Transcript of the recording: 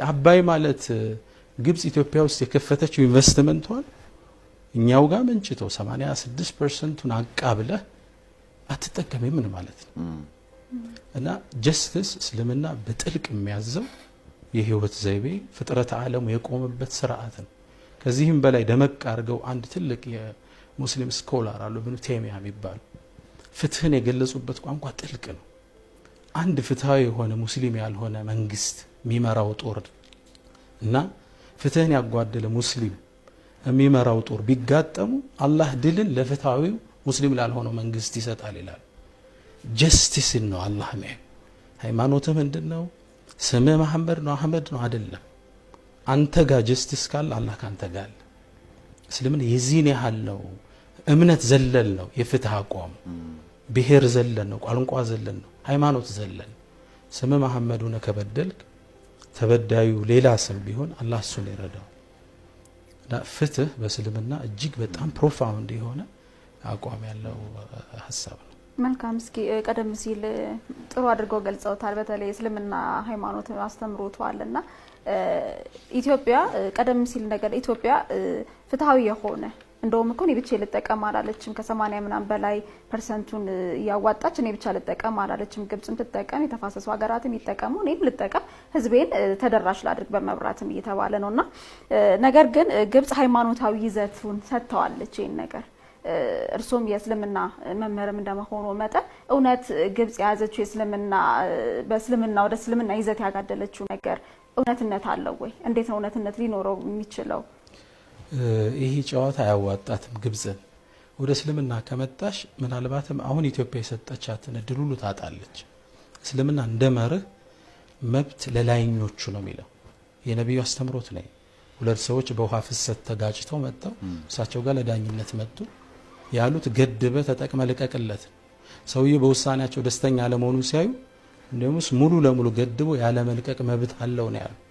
አባይ ማለት ግብጽ ኢትዮጵያ ውስጥ የከፈተችው ኢንቨስትመንቷን እኛው ጋር መንጭቶ 86%ን አቃብለህ አትጠቀምም ምን ማለት ነው? እና ጀስቲስ እስልምና በጥልቅ የሚያዘው የህይወት ዘይቤ ፍጥረት ዓለሙ የቆመበት ስርዓት ነው። ከዚህም በላይ ደመቅ አድርገው አንድ ትልቅ የሙስሊም ስኮላር አሉ ኢብኑ ተይሚያ የሚባሉ ፍትህን የገለጹበት ቋንቋ ጥልቅ ነው። አንድ ፍትሃዊ የሆነ ሙስሊም ያልሆነ መንግስት የሚመራው ጦር እና ፍትህን ያጓደለ ሙስሊም የሚመራው ጦር ቢጋጠሙ አላህ ድልን ለፍትሃዊው ሙስሊም ላልሆነው መንግስት ይሰጣል ይላል። ጀስቲስ ነው አላህ ነው። ሃይማኖትህ ምንድነው? ስምህ መሐመድ ነው አህመድ ነው አይደለም። አንተ ጋር ጀስቲስ ካለ አላህ ካንተ ጋር አለ። እስልምና የዚህን ያህል ነው። እምነት ዘለል ነው የፍትህ አቋም። ብሔር ዘለል ነው፣ ቋንቋ ዘለል ነው፣ ሃይማኖት ዘለል። ስምህ መሐመድ ሆነ ከበደልክ ተበዳዩ ሌላ ስም ቢሆን አላህ እሱን ይረዳው። ፍትህ በእስልምና እጅግ በጣም ፕሮፋውንድ የሆነ አቋም ያለው ሐሳብ ነው። መልካም። እስኪ ቀደም ሲል ጥሩ አድርገው ገልጸውታል። በተለይ እስልምና ሃይማኖት አስተምሮቷልና ኢትዮጵያ ቀደም ሲል ነገር ኢትዮጵያ ፍትሃዊ የሆነ እንደውም እኮ እኔ ብቻ ልጠቀም አላለችም። ከ80 ምናምን በላይ ፐርሰንቱን ያዋጣች እኔ ብቻ ልጠቀም አላለችም። ግብጽም ትጠቀም፣ የተፋሰሱ ሀገራትም ይጠቀሙ፣ እኔም ልጠቀም፣ ህዝቤን ተደራሽ ላድርግ በመብራትም እየተባለ ነውና ነገር ግን ግብጽ ሃይማኖታዊ ይዘቱን ሰጥተዋለች ይሄን ነገር። እርሶም የእስልምና መምህርም እንደመሆኑ መጠን እውነት ግብጽ የያዘችው የእስልምና በእስልምና ወደ እስልምና ይዘት ያጋደለችው ነገር እውነትነት አለው ወይ? እንዴት ነው እውነትነት ሊኖረው የሚችለው? ይሄ ጨዋታ አያዋጣትም። ግብጽን ወደ እስልምና ከመጣሽ ምናልባትም አሁን ኢትዮጵያ የሰጠቻትን እድል ሁሉ ታጣለች። እስልምና እንደመርህ መብት ለላይኞቹ ነው የሚለው የነብዩ አስተምሮት ነው። ሁለት ሰዎች በውሃ ፍሰት ተጋጭተው መጣው እሳቸው ጋር ለዳኝነት መጡ። ያሉት ገድበ ተጠቅመ ልቀቅለት። ሰውዬው በውሳኔያቸው ደስተኛ አለመሆኑን ሲያዩ እንደውም ሙሉ ለሙሉ ገድቦ ያለ መልቀቅ መብት አለው ነው ያሉት።